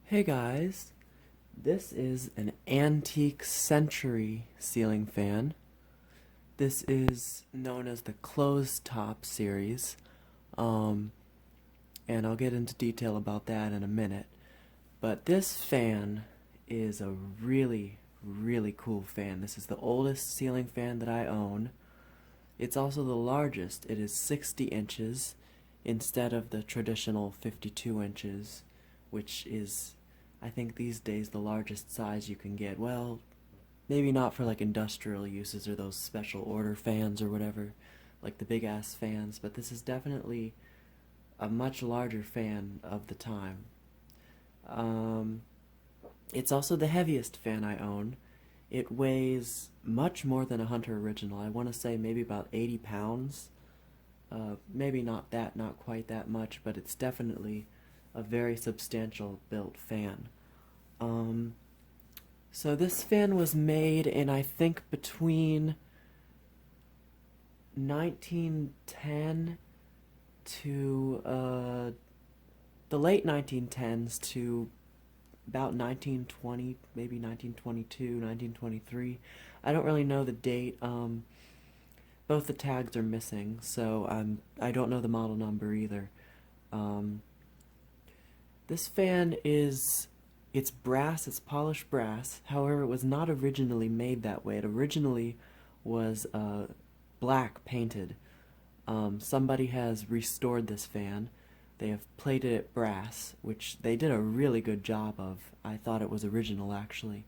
Hey guys, this is an antique century ceiling fan. This is known as the closed top series, um, and I'll get into detail about that in a minute. But this fan is a really cool fan. This is the oldest ceiling fan that I own. It's also the largest. It is 60 inches instead of the traditional 52 inches, which is, I think these days, the largest size you can get. Well, maybe not for like industrial uses or those special order fans or whatever, like the big ass fans, but this is definitely a much larger fan of the time. Um, it's also the heaviest fan I own. It weighs much more than a Hunter original. I want to say maybe about 80 pounds. Maybe not quite that much, but it's definitely a very substantial built fan. Um, so this fan was made in, I think, between 1910 to the late 1910s to about 1920, maybe 1922, 1923. I don't really know the date. Both the tags are missing, so I don't know the model number either. Um, this fan it's brass, it's polished brass. However, it was not originally made that way. It originally was black painted. Somebody has restored this fan. They have plated it brass, which they did a really good job of. I thought it was original actually,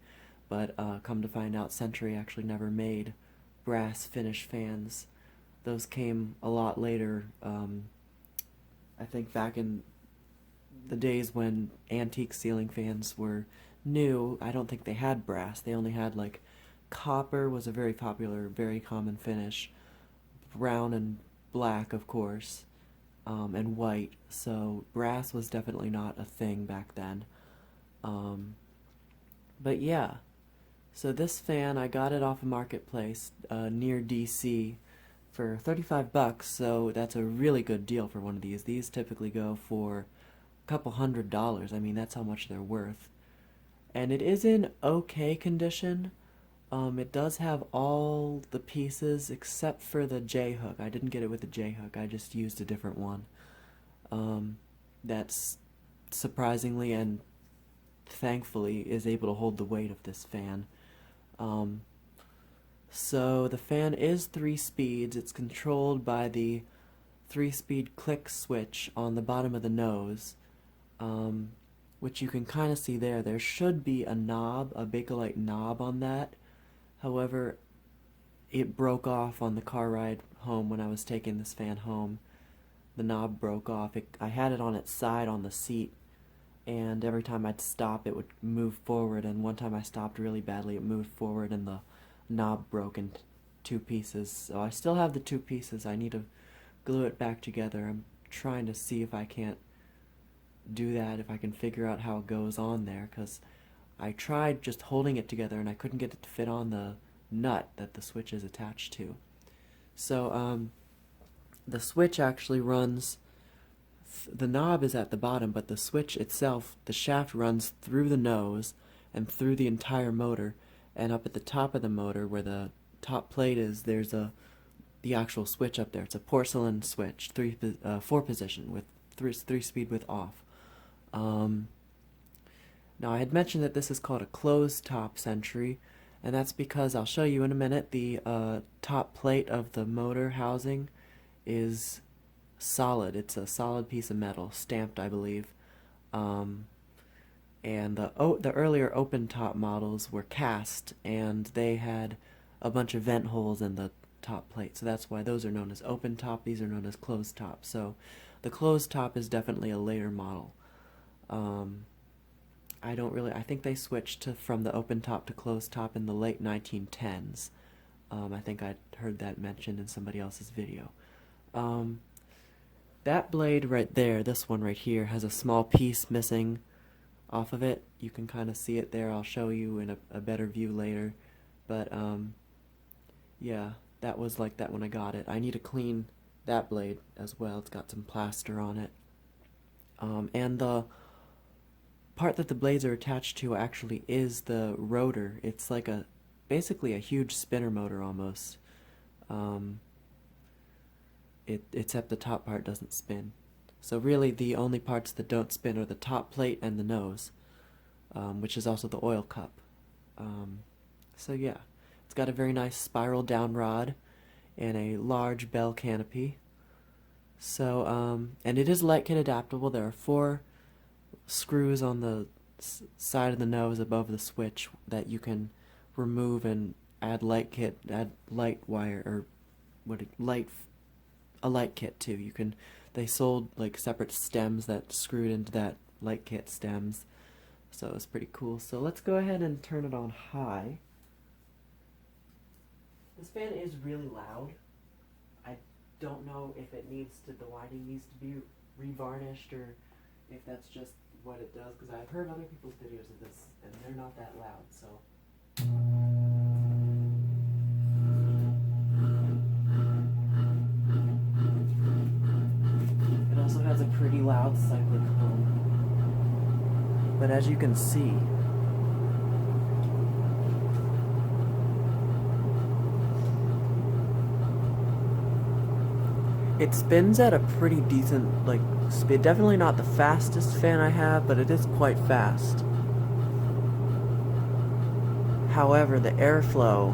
but come to find out, Century actually never made brass finish fans. Those came a lot later. I think back in the days when antique ceiling fans were new, I don't think they had brass. They only had like copper was a very popular, very common finish. Brown and black, of course, and white. So brass was definitely not a thing back then. Um, but yeah, so this fan, I got it off a marketplace near DC for 35 bucks, so that's a really good deal for one of these. These typically go for a couple $100. I mean, that's how much they're worth. And it is in okay condition. It does have all the pieces except for the J-hook. I didn't get it with the J-hook, I just used a different one. That's surprisingly and thankfully is able to hold the weight of this fan. Um, so the fan is 3 speeds. It's controlled by the 3-speed click switch on the bottom of the nose, which you can kind of see there. There should be a knob, a Bakelite knob on that. However, it broke off on the car ride home when I was taking this fan home. The knob broke off. I had it on its side on the seat, and every time I'd stop it would move forward, and one time I stopped really badly, it moved forward and the knob broke in 2 pieces. So I still have the 2 pieces. I need to glue it back together. I'm trying to see if I can't do that, if I can figure out how it goes on there, because I tried just holding it together and I couldn't get it to fit on the nut that the switch is attached to. So the switch actually runs, the knob is at the bottom, but the switch itself, the shaft runs through the nose and through the entire motor, and up at the top of the motor where the top plate is, there's the actual switch up there. It's a porcelain switch, 4 position with 3 speed with off. Now I had mentioned that this is called a closed top Century, and that's because I'll show you in a minute. The top plate of the motor housing is solid. It's a solid piece of metal, stamped, I believe. And the earlier open top models were cast, and they had a bunch of vent holes in the top plate. So that's why those are known as open top. These are known as closed top. So the closed top is definitely a later model. I think they switched from the open top to closed top in the late 1910s. I think I heard that mentioned in somebody else's video. That blade right there, this one right here, has a small piece missing off of it. You can kind of see it there. I'll show you in a better view later. But, yeah, that was like that when I got it. I need to clean that blade as well. It's got some plaster on it. And the part that the blades are attached to actually is the rotor. It's like basically a huge spinner motor almost. Except the top part doesn't spin. So really the only parts that don't spin are the top plate and the nose, which is also the oil cup. So yeah, it's got a very nice spiral down rod and a large bell canopy. So, and it is light kit adaptable. There are 4 screws on the side of the nose above the switch that you can remove and add light wire, or a light kit too. They sold like separate stems that screwed into that light kit stems, so it's pretty cool. So let's go ahead and turn it on high. This fan is really loud. I don't know if the winding needs to be revarnished or if that's just what it does, because I've heard other people's videos of this and they're not that loud, so. It also has a pretty loud cyclic hum. But as you can see, it spins at a pretty decent speed. Definitely not the fastest fan I have, but it is quite fast. However, the airflow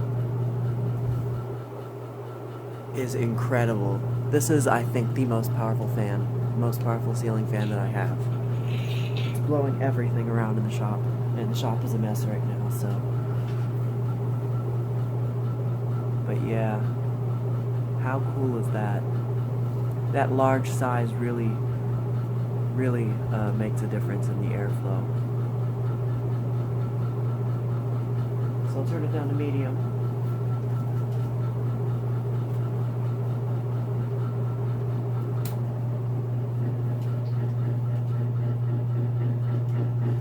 is incredible. This is, I think, the most powerful ceiling fan that I have. It's blowing everything around in the shop, and the shop is a mess right now, so. But yeah, how cool is that? That large size really makes a difference in the airflow. So I'll turn it down to medium.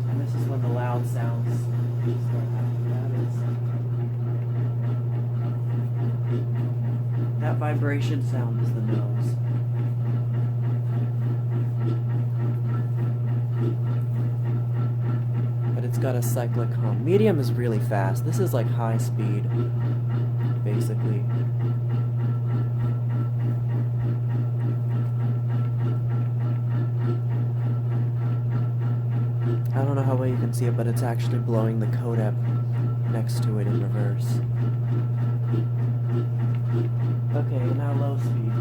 And this is when the loud sounds start happening. That vibration sound is the nose. It's got a cyclic hum. Medium is really fast. This is like high speed, basically. I don't know how well you can see it, but it's actually blowing the codec next to it in reverse. Okay, now low speed.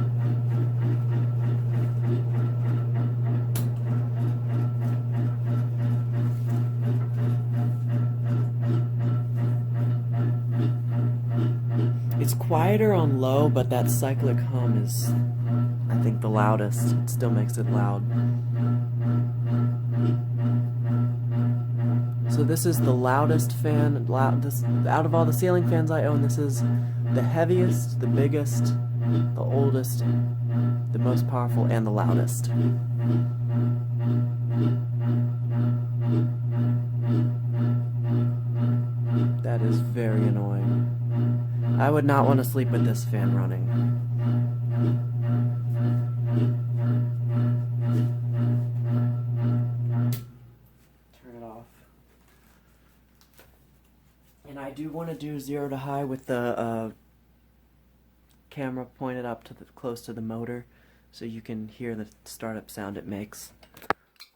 It's quieter on low, but that cyclic hum is, I think, the loudest. It still makes it loud. So this is the loudest fan. Out of all the ceiling fans I own, this is the heaviest, the biggest, the oldest, the most powerful, and the loudest. That is very annoying. I would not want to sleep with this fan running. Turn it off. And I do want to do 0 to high with the camera pointed up to close to the motor, so you can hear the startup sound it makes.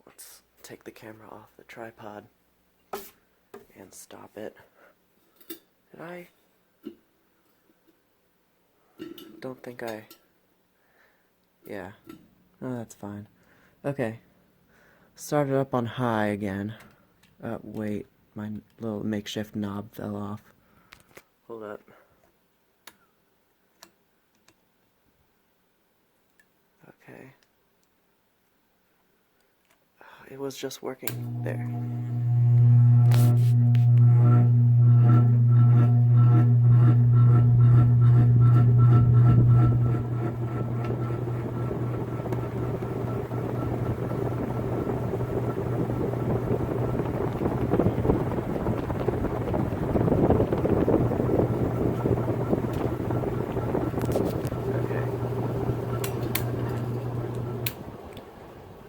Let's take the camera off the tripod and stop it. Did I? Don't think I... Yeah. Oh, that's fine. Okay. Start it up on high again. Wait. My little makeshift knob fell off. Hold up. Okay. It was just working. There.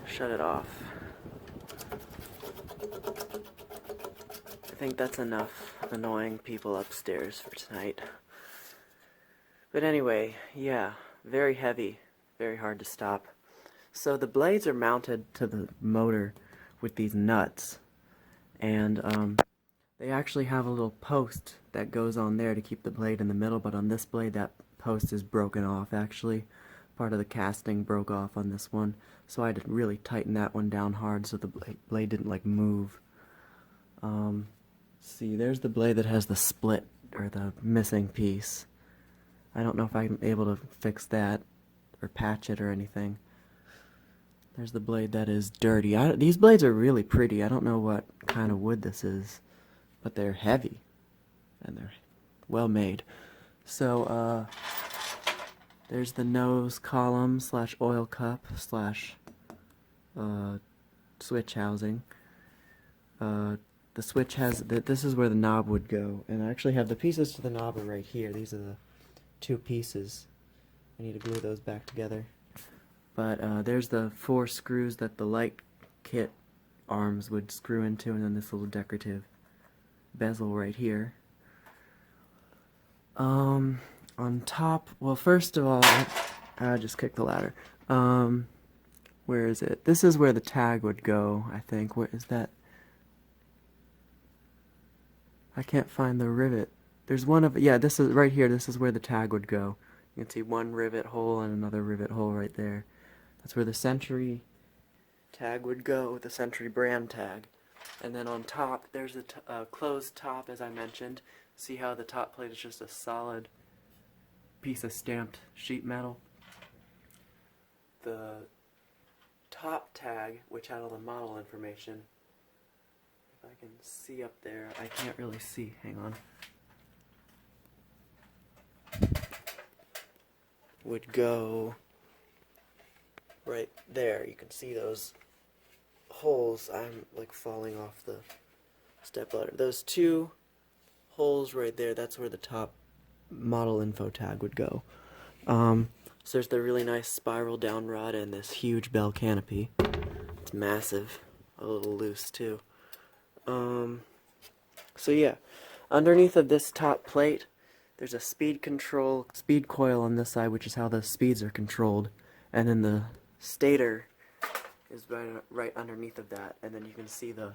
Shut it off. think that's enough of annoying people upstairs for tonight. But anyway, yeah, very heavy, very hard to stop. So the blades are mounted to the motor with these nuts, and they actually have a little post that goes on there to keep the blade in the middle, but on this blade that post is broken off actually. Part of the casting broke off on this one, so I had to really tighten that one down hard so the blade didn't like move. See, there's the blade that has the split, or the missing piece. I don't know if I'm able to fix that or patch it or anything. There's the blade that is dirty. These blades are really pretty. I don't know what kind of wood this is, but they're heavy and they're well made. So there's the nose column slash oil cup slash switch housing. The switch has, this is where the knob would go, and I actually have the pieces to the knob are right here. These are the two pieces. I need to glue those back together. But there's the 4 screws that the light kit arms would screw into, and then this little decorative bezel right here. On top, well, first of all, I just kicked the ladder. Where is it? This is where the tag would go, I think. Where is that? I can't find the rivet. There's one of, yeah, this is right here. This is where the tag would go. You can see one rivet hole and another rivet hole right there. That's where the Century tag would go, the Century brand tag. And then on top, there's a closed top, as I mentioned. See how the top plate is just a solid piece of stamped sheet metal? The top tag, which had all the model information, if I can see up there, I can't really see, hang on, would go right there. You can see those holes. I'm like falling off the stepladder. Those 2 holes right there, that's where the top model info tag would go. So there's the really nice spiral down rod and this huge bell canopy. It's massive, a little loose too. So yeah, underneath of this top plate, there's a speed coil on this side, which is how the speeds are controlled, and then the stator is right underneath of that, and then you can see the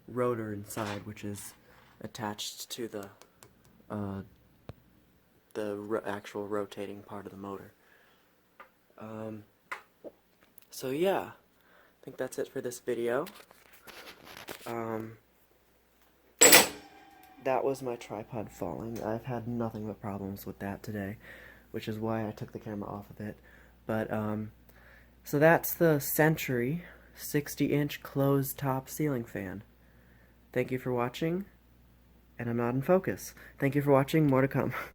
rotor inside, which is attached to the actual rotating part of the motor. So yeah, I think that's it for this video. That was my tripod falling. I've had nothing but problems with that today, which is why I took the camera off of it. But so that's the Century 60-inch closed top ceiling fan. Thank you for watching, and I'm not in focus. Thank you for watching, more to come.